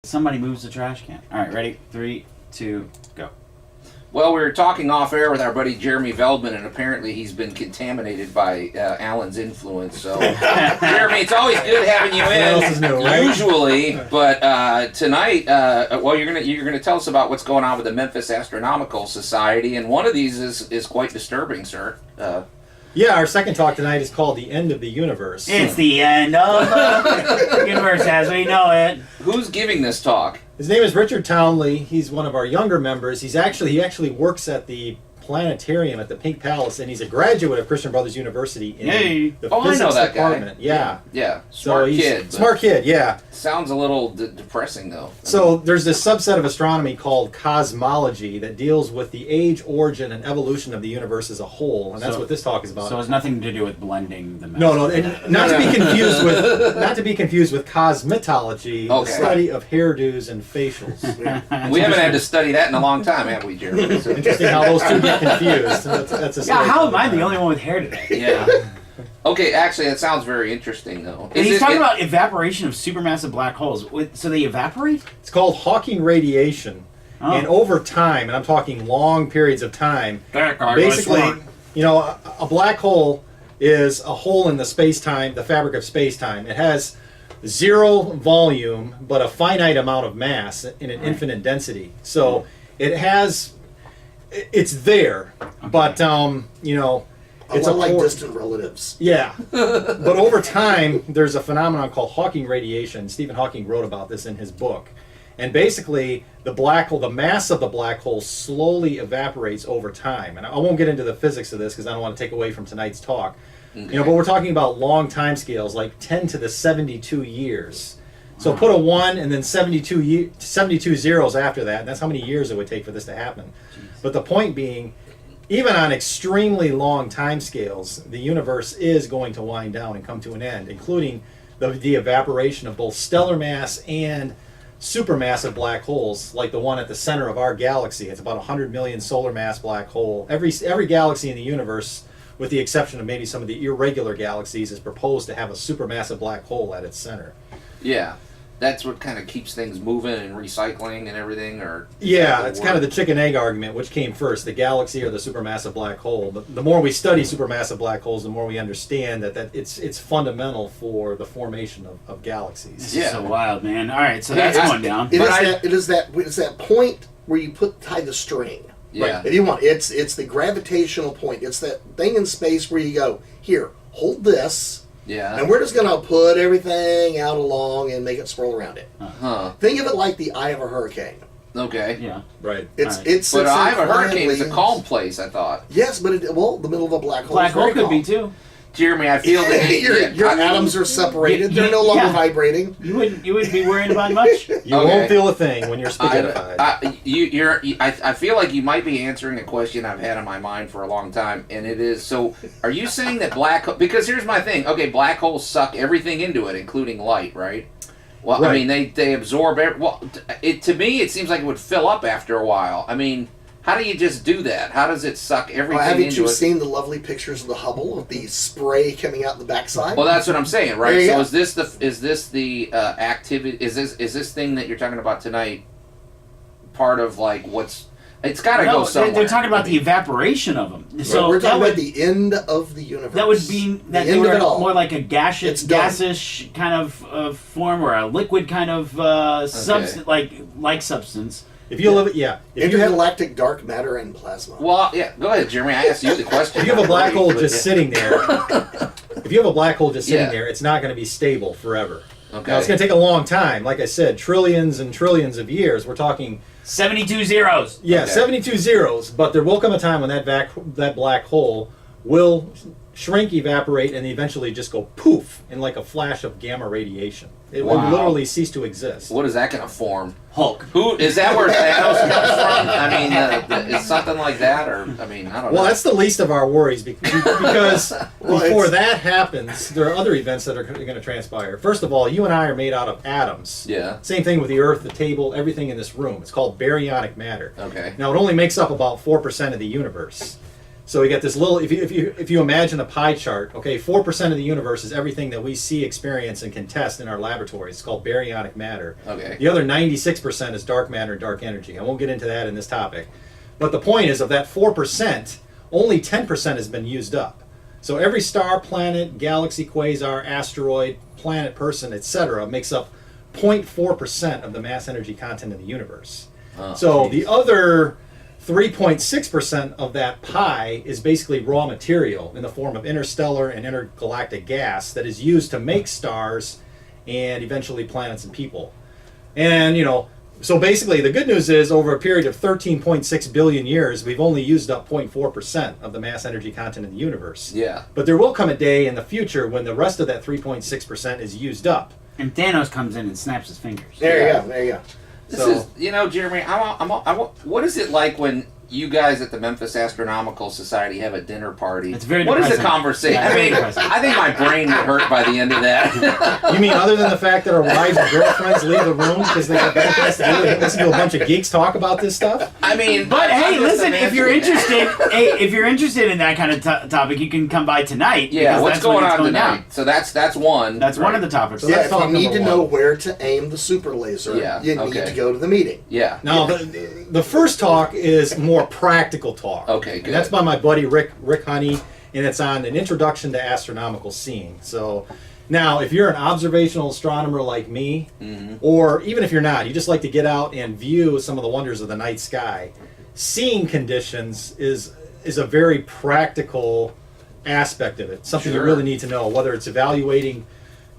somebody moves the trash can. All right, ready? 3, 2, go. Well, we were talking off air with our buddy Jeremy Veldman, and apparently he's been contaminated by Alan's influence. So, Jeremy, it's always good having you in. Usually, but tonight, well, you're gonna tell us about what's going on with the Memphis Astronomical Society, and one of these is quite disturbing, sir. Yeah, our second talk tonight is called "The End of the Universe." It's the end of the universe as we know it. Who's giving this talk? His name is Richard Townley. He's one of our younger members. He actually works at the planetarium at the Pink Palace, and he's a graduate of Christian Brothers University in the physics I know that department. Guy. Yeah. Smart kid. Yeah. Sounds a little depressing though. So there's this subset of astronomy called cosmology that deals with the age, origin, and evolution of the universe as a whole, and that's what this talk is about. So it has nothing to do with blending the math. No, and not to be confused with cosmetology, the study of hairdos and facials. We haven't had to study that in a long time, have we, Jeremy? Interesting how those two get confused. That's how am I the only one with hair today? Yeah. Okay, actually, that sounds very interesting, though. And he's talking about evaporation of supermassive black holes. So they evaporate? It's called Hawking radiation. Oh. And over time, and I'm talking long periods of time, basically, a black hole is a hole in the space-time, the fabric of space-time. It has zero volume, but a finite amount of mass in an infinite density. So it's there, but it's a lot like distant relatives. Yeah, but over time, there's a phenomenon called Hawking radiation. Stephen Hawking wrote about this in his book, and basically, the black hole, the mass of the black hole, slowly evaporates over time. And I won't get into the physics of this because I don't want to take away from tonight's talk. Okay. But we're talking about long time scales, like 10 to the 72 years. So put a 1 and then 72 zeros after that, and that's how many years it would take for this to happen. Jeez. But the point being, even on extremely long time scales, the universe is going to wind down and come to an end, including the evaporation of both stellar mass and supermassive black holes, like the one at the center of our galaxy. It's about 100 million solar mass black hole. Every galaxy in the universe, with the exception of maybe some of the irregular galaxies, is proposed to have a supermassive black hole at its center. Yeah. That's what kind of keeps things moving and recycling and everything, or it's kind of the chicken-egg argument. Which came first, the galaxy or the supermassive black hole? But the more we study supermassive black holes, the more we understand that it's fundamental for the formation of galaxies. This is so wild, man. All right, so that's going down. It is that point where you tie the string. Yeah. Right? If you want, it's the gravitational point. It's that thing in space where you go, here, hold this. Yeah. And we're just going to put everything out along and make it swirl around it. Uh-huh. Think of it like the eye of a hurricane. Okay. Yeah. Right. It's but eye of a hurricane is a calm place, I thought. Yes, but the middle of a black hole. Black hole could be too. Jeremy, I feel that your atoms are separated. They're no longer vibrating. You wouldn't be worrying about much. You won't feel a thing when you're spaghettified. I feel like you might be answering a question I've had in my mind for a long time, and it is, so are you saying that because here's my thing, okay, black holes suck everything into it, including light, right? Well, right. I mean, they absorb, to me, it seems like it would fill up after a while. I mean, how do you just do that? How does it suck everything into it? Haven't you seen the lovely pictures of the Hubble, of the spray coming out the backside? Well, that's what I'm saying, right? So is this the activity? Is this thing that you're talking about tonight part of like what's? It's got to go somewhere. They're talking about the evaporation of them. So we're talking about the end of the universe. That would mean that they were more like a gaseous kind of form, or a liquid kind of substance, like substance. If you live it, intergalactic dark matter and plasma. Well, yeah. Go ahead, Jeremy. I asked you the question. If you have a black hole just sitting there, it's not going to be stable forever. Okay. Now, it's going to take a long time. Like I said, trillions and trillions of years. We're talking 72 zeros. Yeah, okay. 72 zeros. But there will come a time when that black hole will shrink, evaporate, and eventually just go poof in like a flash of gamma radiation. It will literally cease to exist. What is that going to form? Hulk. Who is that? Where Thanos comes from? I mean, is something like that, or I mean, I don't know. Well, that's the least of our worries because before that happens, there are other events that are going to transpire. First of all, you and I are made out of atoms. Yeah. Same thing with the Earth, the table, everything in this room. It's called baryonic matter. Okay. Now, it only makes up about 4% of the universe. So we got this little. If you imagine a pie chart, okay, 4% of the universe is everything that we see, experience, and can test in our laboratories. It's called baryonic matter. Okay. The other 96% is dark matter and dark energy. I won't get into that in this topic, but the point is, of that 4%, only 10% has been used up. So every star, planet, galaxy, quasar, asteroid, planet, person, etc., makes up 0.4% of the mass energy content of the universe. The other 3.6% of that pie is basically raw material in the form of interstellar and intergalactic gas that is used to make stars and eventually planets and people. And, so basically the good news is over a period of 13.6 billion years, we've only used up 0.4% of the mass energy content in the universe. Yeah. But there will come a day in the future when the rest of that 3.6% is used up. And Thanos comes in and snaps his fingers. There you go. This is, Jeremy, what is it like when you guys at the Memphis Astronomical Society have a dinner party? It's very What is the depressing. conversation? Yeah, very depressing. I think my brain would hurt by the end of that. You mean other than the fact that our wives and girlfriends leave the room because they got better things to do and listen to a bunch of geeks talk about this stuff? I mean, But I'm hey, just listen, if you're imagining- interested, if you're interested in that kind of topic, you can come by tonight. Yeah, because what's that's when going it's on tonight? down. So that's one. That's one of the topics. So Yeah, let's if you talk need number to know one. where to aim the super laser, Yeah, you need okay. to go to the meeting. Yeah. Now, the first talk is more practical talk. Okay, good. And that's by my buddy Rick Honey, and it's on an introduction to astronomical seeing. So now, if you're an observational astronomer like me, or even if you're not, you just like to get out and view some of the wonders of the night sky, seeing conditions is a very practical aspect of it. Something Sure. you really need to know, whether it's evaluating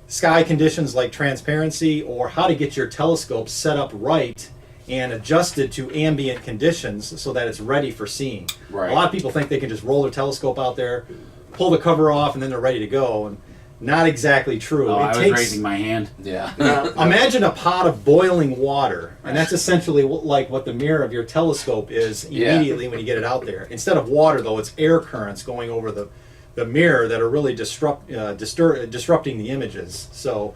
sky conditions like transparency or how to get your telescope set up right and adjusted to ambient conditions so that it's ready for seeing. Right. A lot of people think they can just roll their telescope out there, pull the cover off, and then they're ready to go. And not exactly true. Oh, It I was takes, raising my hand. Yeah. imagine a pot of boiling water, and that's essentially like what the mirror of your telescope is immediately when you get it out there. Instead of water, though, it's air currents going over the mirror that are really disrupting the images. So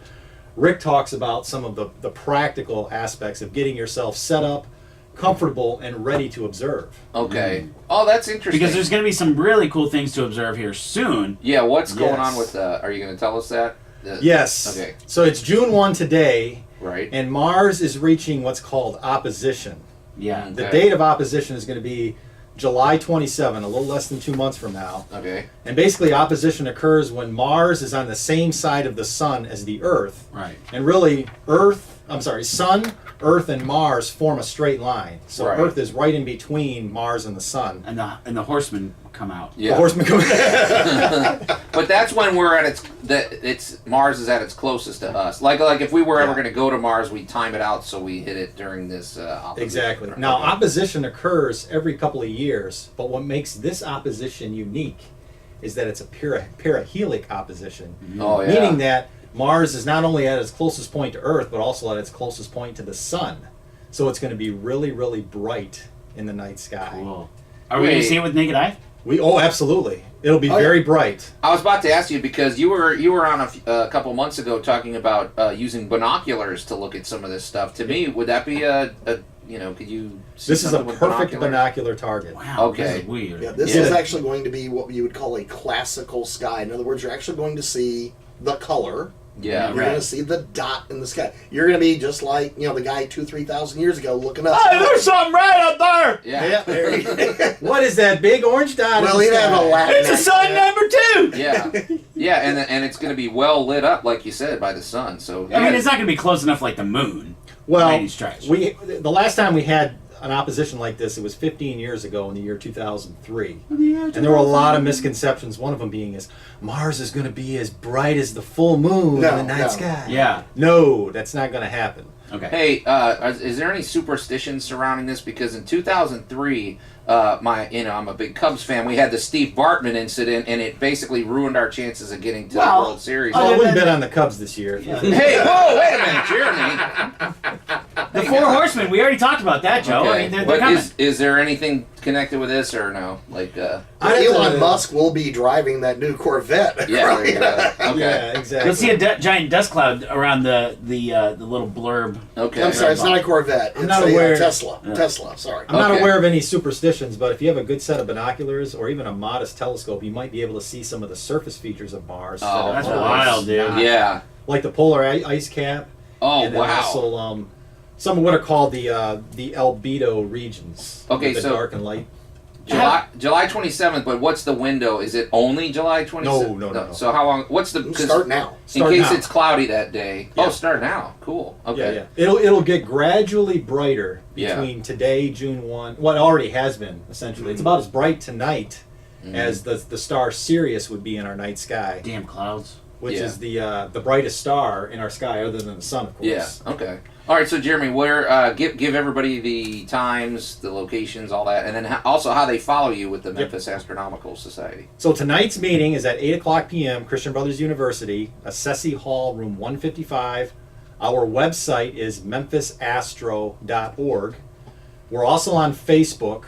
Rick talks about some of the practical aspects of getting yourself set up, comfortable, and ready to observe. Okay. Oh, that's interesting. Because there's going to be some really cool things to observe here soon. Yeah, what's going on Yes. with are you going to tell us that? Yes. Okay. So it's June 1 today, Right. and Mars is reaching what's called opposition. Yeah. The Okay. date of opposition is going to be July 27, a little less than 2 months from now. Okay. And basically, opposition occurs when Mars is on the same side of the Sun as the Earth. Right. And really, Sun, Earth, and Mars form a straight line. So Right. Earth is right in between Mars and the Sun. And the horsemen come out. Yeah. The horsemen come. But that's when we're at Mars is at its closest to us. Like if we were ever Yeah. going to go to Mars, we time it out so we hit it during this opposition. Exactly. Right. Now, Okay. opposition occurs every couple of years, but what makes this opposition unique is that it's a perihelic opposition, Oh yeah. meaning that Mars is not only at its closest point to Earth, but also at its closest point to the Sun. So it's going to be really, really bright in the night sky. Cool. Are we going Wait. to see it with naked eye? Absolutely. It'll be Oh, yeah. very bright. I was about to ask you because you were on a couple months ago talking about using binoculars to look at some of this stuff. To me, would that be could you see This is a something with perfect binoculars? binocular target. Wow. Okay. This is weird. Yeah, this Yeah. is actually going to be what you would call a classical sky. In other words, you're actually going to see the color. Yeah. You're Right. going to see the dot in the sky. You're going to be just like the guy 2,000-3,000 years ago looking up. Hey, there's something right up there. Yeah. There you go. What is that big orange dot? Well, in he'd the have a sky? Latin It's a sun accent. number 2. Yeah. Yeah, and it's going to be well lit up, like you said, by the sun. So I mean, it's not going to be close enough like the moon. Well, by any stretch. the last time we had an opposition like this, it was 15 years ago in the year 2003. And there were a lot of misconceptions, one of them being is Mars is going to be as bright as the full moon No, in the night no. sky. Yeah. No, that's not going to happen. Okay. Hey, is there any superstitions surrounding this? Because in 2003, I'm a big Cubs fan. We had the Steve Bartman incident, and it basically ruined our chances of getting to Well, the World Series. Well, I Other wouldn't than- bet on the Cubs this year. Yeah. Hey, whoa, wait a minute, Jeremy. The Four Horsemen. We already talked about that, Joe. Okay. I mean, they're coming. Is there anything connected with this or no? Like, Elon Musk will be driving that new Corvette. yeah, right? okay. Yeah, exactly. You'll see a giant dust cloud around the little blurb. Okay. I'm sorry, it's not a Corvette. It's not a aware. Tesla. Yeah. Tesla, sorry. I'm not Okay. aware of any superstitions, but if you have a good set of binoculars or even a modest telescope, you might be able to see some of the surface features of Mars. Oh, that are That's nice. wild, dude. not- Yeah. Like the polar ice cap. Oh, and then wow. also some of what are called the albedo regions. Okay, the so- dark and light. July 27th, but what's the window? Is it only July 27th? No. So how long? What's the... 'cause Start now. In Start case now. it's cloudy that day. Yeah. Oh, start now. Cool. Okay. Yeah. It'll get gradually brighter Yeah. between today, June 1. Well, it already has been, essentially. It's about as bright tonight as the star Sirius would be in our night sky, Damn clouds. which Yeah. is the brightest star in our sky other than the sun, of course. Yeah. Okay. All right. So Jeremy, where give everybody the times, the locations, all that, and then also how they follow you with the Memphis Astronomical Society. So tonight's meeting is at 8 o'clock p.m., Christian Brothers University, Assessi Hall, room 155. Our website is memphisastro.org. We're also on Facebook.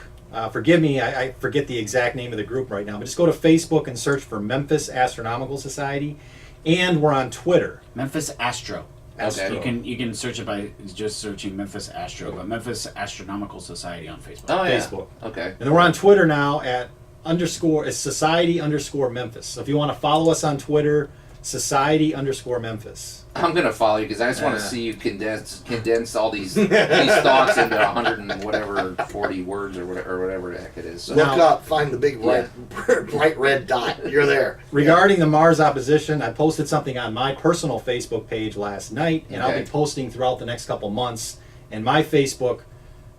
Forgive me, I forget the exact name of the group right now, but just go to Facebook and search for Memphis Astronomical Society. And we're on Twitter. Memphis Astro. Okay. You can search it by just searching Memphis Astro, but Memphis Astronomical Society on Facebook. Oh yeah. Facebook. Okay. And then we're on Twitter now at it's Society_Memphis. So if you want to follow us on Twitter, Society_Memphis. I'm gonna follow you because I just want to see you condense all these thoughts into 100 and whatever 40 words or whatever the heck it is. So, Look up, find the big bright red dot. You're there. Regarding the Mars opposition, I posted something on my personal Facebook page last night, and I'll Okay. be posting throughout the next couple months. And my Facebook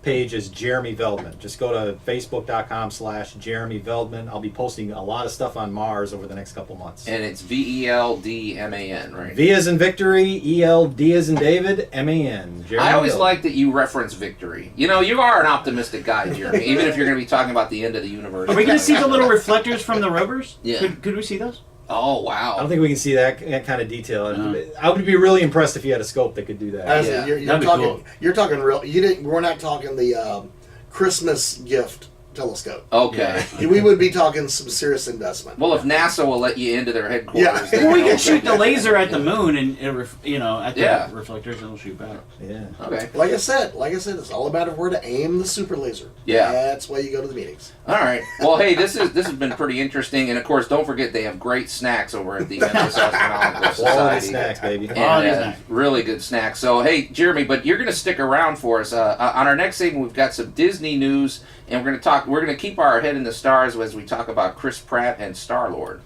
page is Jeremy Veldman. Just go to facebook.com/Jeremy Veldman. I'll be posting a lot of stuff on Mars over the next couple months. and it's VELDMAN, right? V as in victory, ELD as in David, MAN. Jeremy I always Veldman. like that you reference victory. You know, you are an optimistic guy, Jeremy. Even if you're going to be talking about the end of the universe. Are we going to see the little reflectors from the rovers? Yeah. Could we see those? Oh I wow. don't think we can see that kind of detail. No. I would be really impressed if you had a scope that could do that. As Yeah. you're That'd be talking, cool. you're talking real. You didn't. We're not talking the Christmas gift telescope. Okay. We would be talking some serious investment. Well, if NASA will let you into their headquarters, Yeah. then Well, we they'll could shoot the let you- laser at the moon and at the Yeah. reflectors, and it'll shoot back. Yeah. Okay. Like I said, it's all about where to aim the super laser. Yeah. That's why you go to the meetings. All right. Well, hey, this has been pretty interesting, and of course, don't forget they have great snacks over at the Memphis Astronomical Quality Society. snacks, baby. And, Quality snacks. really good snacks. So, hey, Jeremy, but you're going to stick around for us. On our next segment, we've got some Disney news, and we're going to keep our head in the stars as we talk about Chris Pratt and Star-Lord.